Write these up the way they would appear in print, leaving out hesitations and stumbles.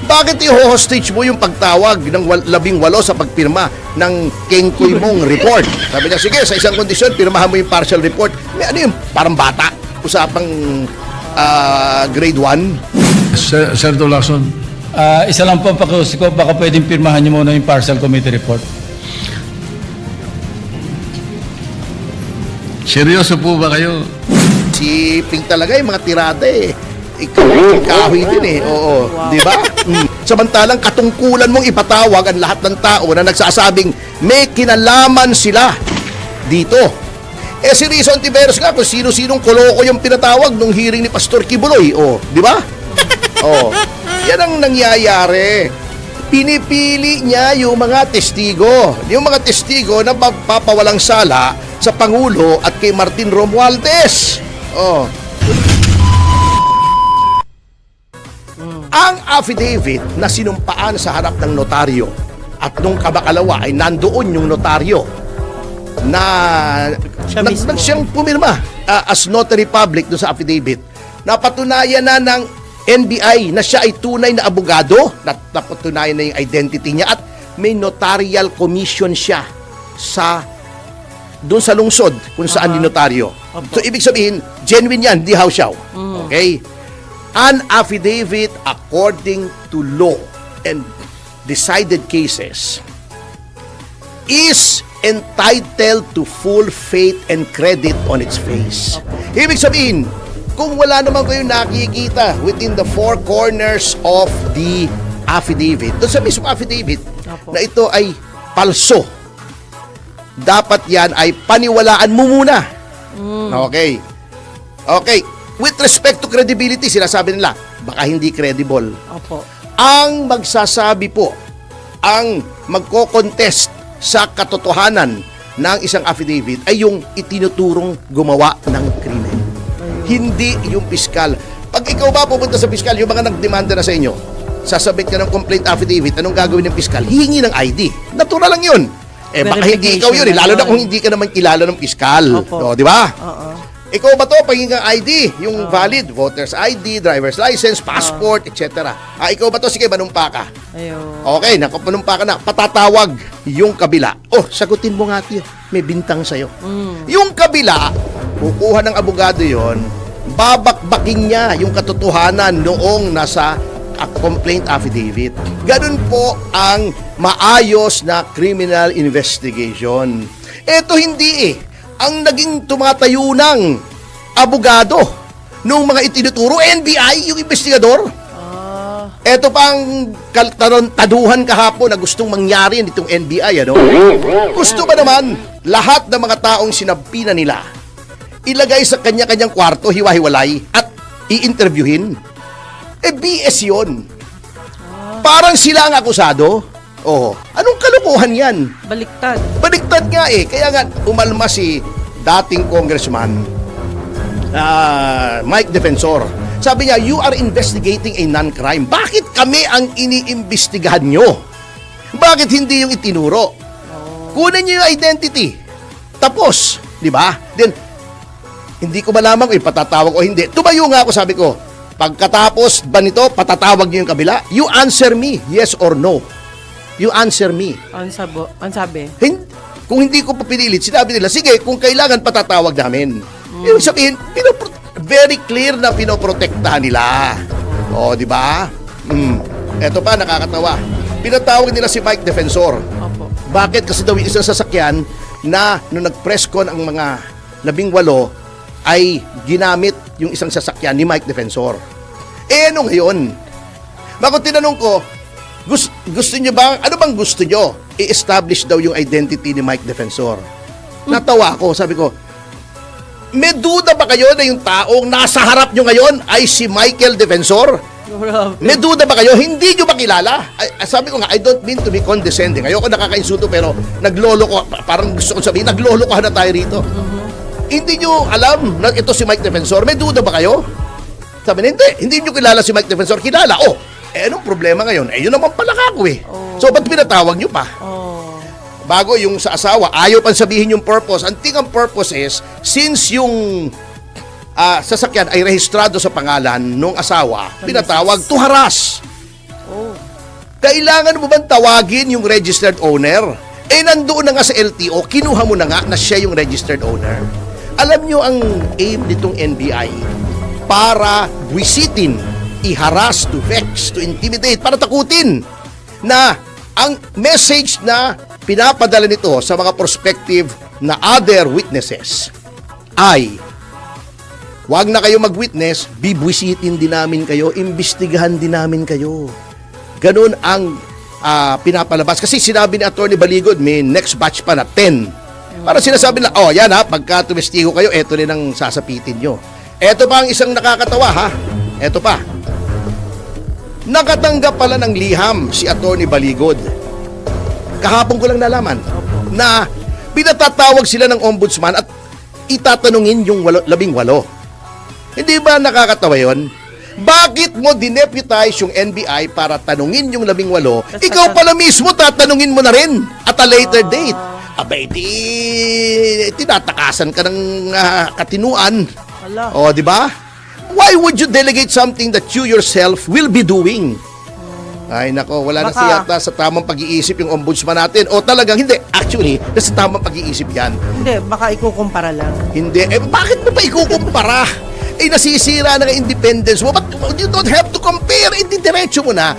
Bakit i-hostage mo yung pagtawag ng 18 sa pagpirma ng kengkoy mong report? Sabi niya, sige, sa isang kondisyon, pirmahan mo yung partial report. May ano yung parang bata, usapang grade 1. Senator Lacson. Isa lang po pakiusap ko, baka pwedeng pirmahan niyo muna yung partial committee report. Seryoso po ba kayo? Si Pink talaga yung mga tirada eh. Ikaw yung kahoy din eh. Oo, di ba? Samantalang katungkulan mong ipatawag ang lahat ng tao na nagsasabing may kinalaman sila dito. Eh si Rizzo Ontiveros nga kung sino-sinong koloko yung pinatawag nung hearing ni Pastor Kibuloy. Oh, di ba? Oh, yan ang nangyayari. Pinipili niya yung mga testigo. Yung mga testigo na papawalang sala sa Pangulo at kay Martin Romualdez. Oh. Ang affidavit na sinumpaan sa harap ng notaryo at nung kabakalawa ay nandoon yung notaryo na siyang pumirma as notary public doon sa affidavit. Napatunayan na ng NBI na siya ay tunay na abogado, napatunayan na yung identity niya at may notarial commission siya sa doon sa lungsod kung saan ni notaryo. So ibig sabihin, genuine yan, di hawsyaw. Okay? An affidavit according to law and decided cases is entitled to full faith and credit on its face. Ibig sabihin, kung wala naman kayo nakikita within the four corners of the affidavit, doon sa mismong affidavit na ito ay palso, dapat yan ay paniwalaan mo muna. Okay. Okay. With respect to credibility, sinasabi nila, baka hindi credible. Opo. Ang magsasabi po, ang magko-contest sa katotohanan ng isang affidavit ay yung itinuturong gumawa ng krimen. Hindi yung piskal. Pag ikaw ba pupunta sa piskal, yung mga nagdemanda na sa inyo, sasabit ka ng complaint affidavit, anong gagawin ng piskal? Hihingi ng ID. Natural lang yun. Eh baka hindi ikaw yun, lalo na kung hindi ka naman kilala ng piskal. No, di ba? Ikaw ba to, pahingang ID, yung valid, voter's ID, driver's license, passport, etc. Ikaw ba to? Sige, manumpa ka. Ayun. Okay, manumpa ka na. Patatawag yung kabila. Oh, sagutin mo nga tiyo. May bintang sa'yo. Yung kabila, kukuha ng abogado yon, babakbakin niya yung katotohanan noong nasa complaint affidavit. Ganun po ang maayos na criminal investigation. Ito hindi eh. Ang naging tumatayo ng abogado nung mga itinuturo, NBI, yung investigador. Ito pang taduhan kahapon na gustong mangyari nitong NBI, ano? Gusto ba naman lahat ng mga taong sinabpina nila ilagay sa kanya-kanyang kwarto, hiwa-hiwalay, at i-interviewin? Eh, BS yun. Parang sila ang akusado. Oh, anong kalukuhan yan? Baliktad. Baliktad nga eh. Kaya nga, umalma si dating congressman Mike Defensor. Sabi niya, you are investigating a non-crime. Bakit kami ang iniimbestigahan nyo? Bakit hindi yung itinuro? Kunin nyo yung identity. Tapos, di ba? Then, hindi ko malaman kung ipatatawag o hindi. Tumayo nga ako, sabi ko, pagkatapos ba nito, patatawag nyo yung kabila? You answer me, yes or no. You answer me. Ang sabi? Kung hindi ko papinilit, sinabi nila, sige, kung kailangan patatawag namin. Ibig sabihin, very clear na pinoprotektahan nila. O, di ba? Eto pa, nakakatawa. Pinatawag nila si Mike Defensor. Opo. Bakit? Kasi daw yung isang sasakyan na nung nag-press con ang mga 18 ay ginamit yung isang sasakyan ni Mike Defensor. Eh, ano ngayon? Bakit tinanong ko, gusto niyo ba, ano bang gusto niyo? I-establish daw yung identity ni Mike Defensor. Natawa ako, sabi ko, may duda ba kayo na yung taong nasa harap nyo ngayon ay si Michael Defensor? May duda ba kayo? Hindi nyo ba kilala? Sabi ko nga, I don't mean to be condescending. Ayoko nakakainsulto pero nagloloko, parang gusto kong sabihin, naglolokohan na tayo rito. Hindi nyo alam na ito si Mike Defensor? May duda ba kayo? Sabi na, hindi nyo kilala si Mike Defensor. Kilala, anong problema ngayon? Yun naman pala kako eh. So, ba't pinatawag nyo pa? Bago yung sa asawa, ayaw pang sabihin yung purpose. Ang purpose is, since yung sasakyan ay rehistrado sa pangalan ng asawa, pinatawag to harass. Kailangan mo bang tawagin yung registered owner? Eh, nandoon na nga sa LTO, kinuha mo na nga na siya yung registered owner. Alam nyo ang aim nitong NBI? Para buwisitin, i-harass, to vex, to intimidate, para takutin na ang message na pinapadala nito sa mga prospective na other witnesses ay wag na kayo mag-witness, bibwisitin din namin kayo, imbestigahan din namin kayo. Ganun ang pinapalabas. Kasi sinabi ni Atty. Baligod, may next batch pa na 10. Para sinasabi na, oh yan ha, pagka tumestigo kayo, eto rin ang sasapitin nyo. Eto pa ang isang nakakatawa ha. Eto pa. Nakatanggap pala ng liham si Atty. Baligod. Kahapon ko lang nalaman na pinatatawag sila ng ombudsman at itatanungin yung 18. Hindi ba nakakatawa yun? Bakit mo dineputize yung NBI para tanungin yung 18? Ikaw pala mismo tatanungin mo na rin at a later date. Abay, tinatakasan ka ng katinuan. Ala. O, di ba? Why would you delegate something that you yourself will be doing? Ay, nako, wala na Baka- siyata sa tamang pag-iisip yung ombudsman natin. O talagang hindi. Actually, nasa tamang pag-iisip yan. Hindi, baka ikukumpara lang. Hindi. Eh, bakit mo pa ikukumpara? Eh, nasisira na ang independence mo. But you don't have to compare. Hindi, diretso mo na.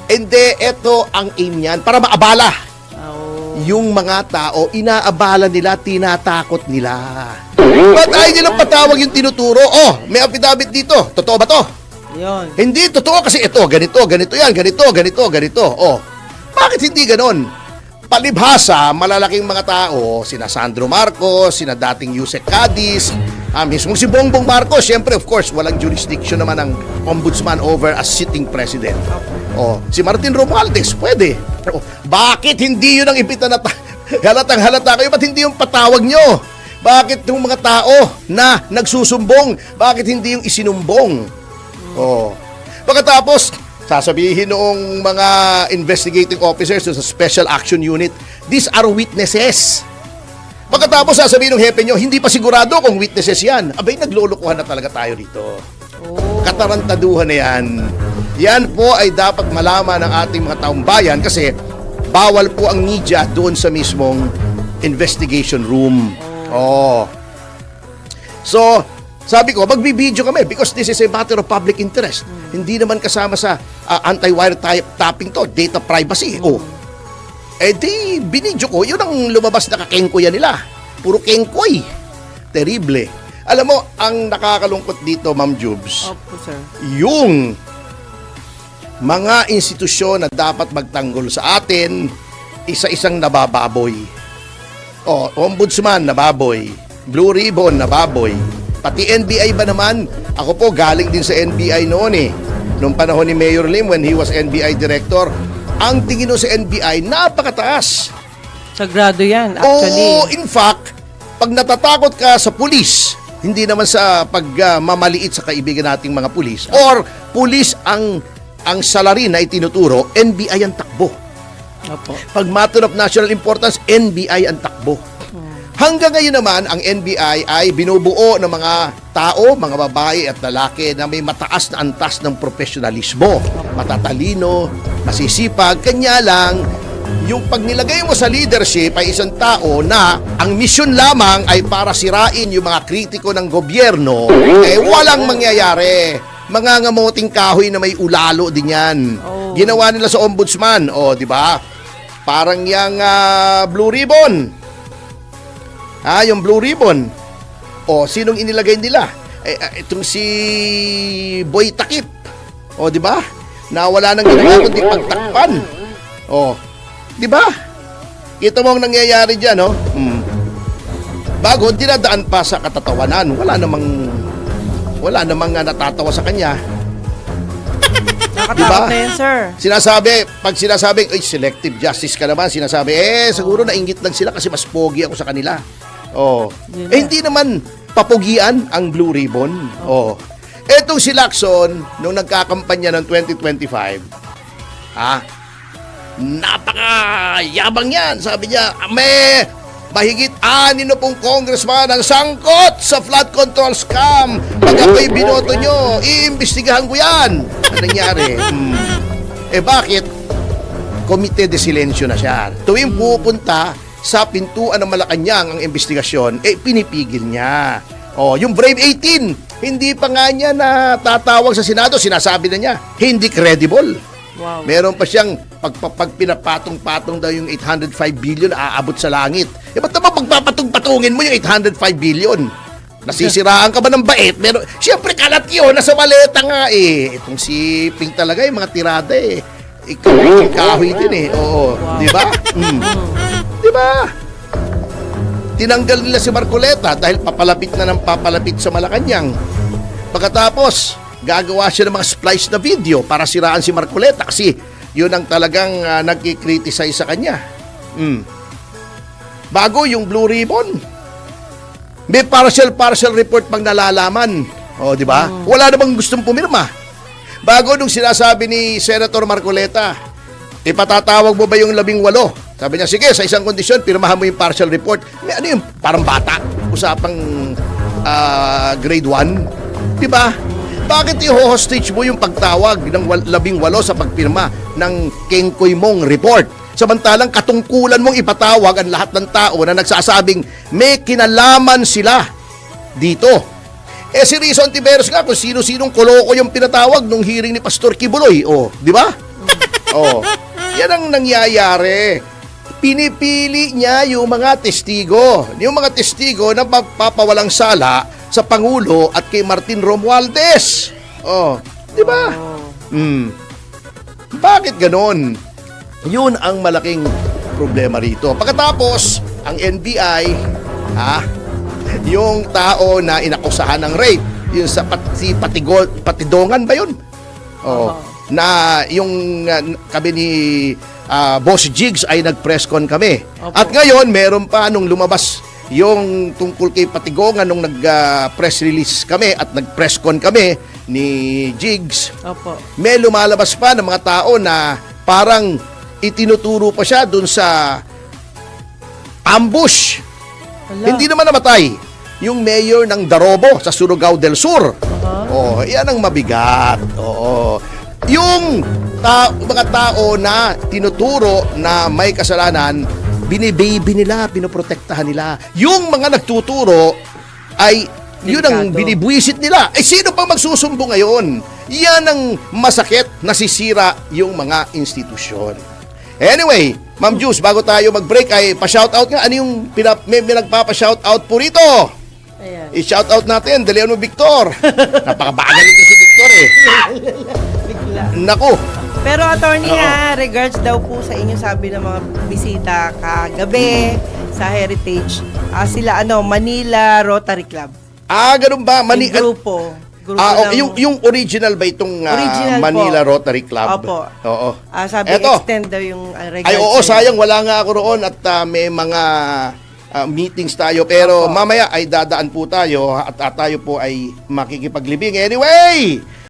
Hindi, eto ang aim niyan. Para maabala. Oh. Yung mga tao, inaabala nila, tinatakot nila. Ba't ayaw nilang patawag yung tinuturo? Oh, may affidavit dito. Totoo ba to? Yun. Hindi, totoo kasi ito. Ganito yan. Ganito. Oh, bakit hindi ganon? Palibhasa, malalaking mga tao, sina Sandro Marcos, sina dating Yusek Cadiz, mismo si Bongbong Marcos, siyempre of course, walang jurisdiction naman ang ombudsman over a sitting president. Oh, si Martin Romualdez, pwede. Oh, bakit hindi yun ang imbita na halatang halata kayo? Ba't hindi yung patawag nyo? Bakit yung mga tao na nagsusumbong, bakit hindi yung isinumbong? Oh. Pagkatapos, sasabihin noong mga investigating officers sa Special Action Unit, these are witnesses. Pagkatapos sasabihin ng hepe nyo, hindi pa sigurado kung witnesses yan. Abay, naglulukuhan na talaga tayo dito. Oh. Katarantaduhan na yan. Yan po ay dapat malaman ng ating mga taong bayan kasi bawal po ang media doon sa mismong investigation room. Oh. So, sabi ko, magbibideo kami because this is a matter of public interest. Hindi naman kasama sa anti-wire tapping to, data privacy. Oh. Eh di, binidyo ko, yun ang lumabas na kakengkoy nila. Puro kengkoy. Terrible. Alam mo, ang nakakalungkot dito, Ma'am Jubes, Opo, sir. yung mga institusyon na dapat magtanggol sa atin, isa-isang nabababoy. Oh, ombudsman, nababoy. Blue Ribbon, nababoy. Pati NBI ba naman? Ako po, galing din sa NBI noon eh. Noong panahon ni Mayor Lim, when he was NBI director, ang tingin mo sa NBI, napakataas. Sagrado yan, actually. Oo, in fact, pag natatakot ka sa pulis, hindi naman sa pagmamaliit sa kaibigan nating mga pulis, or pulis ang salary na itinuturo, NBI ang takbo. Opo. Pag matter of national importance, NBI ang takbo. Hanggang ngayon naman, ang NBI ay binubuo ng mga tao, mga babae at lalaki na may mataas na antas ng profesionalismo. Matatalino, masisipag. Kanya lang, yung pag nilagay mo sa leadership ay isang tao na ang misyon lamang ay para sirain yung mga kritiko ng gobyerno, eh walang mangyayari. Mangangamoting kahoy na may ulalo din yan. Oh. Ginawa nila sa ombudsman. O, di ba? Parang yung Blue Ribbon. Yung Blue Ribbon. O, sinong inilagay nila? Itong si Boy Takip. O, di ba? Na wala nang ginawa kundi pagtakpan. O, di ba? Kita mo ang nangyayari dyan, no? Bago, dinadaan pa sa katatawanan. Wala namang natatawa sa kanya. Nakatakot Diba? na yan, sir. Pag sinasabi, ay, selective justice ka naman, sinasabi, siguro nainggit lang sila kasi mas pogi ako sa kanila. Oh. Yun na. Hindi naman papugian ang Blue Ribbon. Oh. Etong si Lacson, nung nagkakampanya ng 2025, napakayabang yan. Sabi niya, may mahigit 6 pong congressman ang sangkot sa flood control scam. Pag ako'y binoto nyo, iimbestigahan ko yan. Ano nangyari? Bakit? Komite de Silencio na siya. Tuwing pupunta sa pintuan ng Malacanang ang investigasyon, pinipigil niya. Yung Brave 18, hindi pa nga niya na tatawag sa Senado, sinasabi na niya, hindi credible. Wow. Meron pa siyang pag pinapatong-patong daw yung 805 billion aabot sa langit. Ba't naman pagpapatong-patungin mo yung 805 billion? Nasisiraan ka ba ng bait? Pero siyempre kalat yun, nasa maleta nga Itong si Ping talaga mga tirada Ikaw yung kahoy din Oo, di ba? Di ba? Tinanggal nila si Marcoleta dahil papalapit na ng papalapit sa Malacanang. Pagkatapos, gagawa siya ng mga splice na video para siraan si Marcoleta kasi yun ang talagang nagkikriticize sa kanya. Bago yung Blue Ribbon, may partial report pang nalalaman. Di ba? Wala namang gustong pumirma. Bago nung sinasabi ni Senator Marcoleta, ipatatawag mo ba yung 18? Sabi niya, sige, sa isang kondisyon, pirmahan mo yung partial report. May ano yung parang bata, usapang grade 1. Di ba? Bakit i-hostage mo yung pagtawag ng 18 sa pagpirma ng Kengkoy mong report? Samantalang katungkulan mong ipatawag ang lahat ng tao na nagsasabing may kinalaman sila dito. Si Rizzo Antiveros nga kung sino-sinong koloko yung pinatawag nung hearing ni Pastor Kibuloy. Di ba? Yan ang nangyayari. Pinipili niya yung mga testigo. Yung mga testigo na magpapawalang sala sa Pangulo at kay Martin Romualdez. Di ba? Bakit ganon? Yun ang malaking problema rito. Pagkatapos, ang NBI, yung tao na inakusahan ng rape, yung sa si Patidongan ba yun? Na yung kami ni Boss Jigs ay nag-press con kami. At ngayon, meron pa nung lumabas yung tungkol kay Patigongan nung nag-press release kami at nag-press con kami ni Jigs. May lumalabas pa ng mga tao na parang itinuturo pa siya dun sa ambush. Hindi naman namatay yung mayor ng Darobo sa Surigao del Sur. Yan ang mabigat. Yung mga tao na tinuturo na may kasalanan, binibaby nila, pinoprotektahan nila. Yung mga nagtuturo ay yun ang binibwisit nila. Sino pang magsusumbo ngayon? Yan ang masakit, nasisira yung mga institusyon. Anyway, Ma'am Juice, bago tayo mag-break ay pa-shoutout nga. Ano yung may nagpapa-shoutout po rito? Ayan. I-shoutout natin, De Leon Victor. Napakabagal ito si Victor Bigla. Naku. Pero attorney regards daw po sa inyo sabi ng mga bisita kagabi sa Heritage, sila Manila Rotary Club. Ganun ba? Grupo yung original ba itong Original Manila po. Rotary Club? Opo. Oo. Sabi Eto. extend daw yung regards. Ay, oo, sayang wala nga ako roon at may mga meetings tayo. Pero mamaya ay dadaan po tayo at tayo po ay makikipaglibing. Anyway,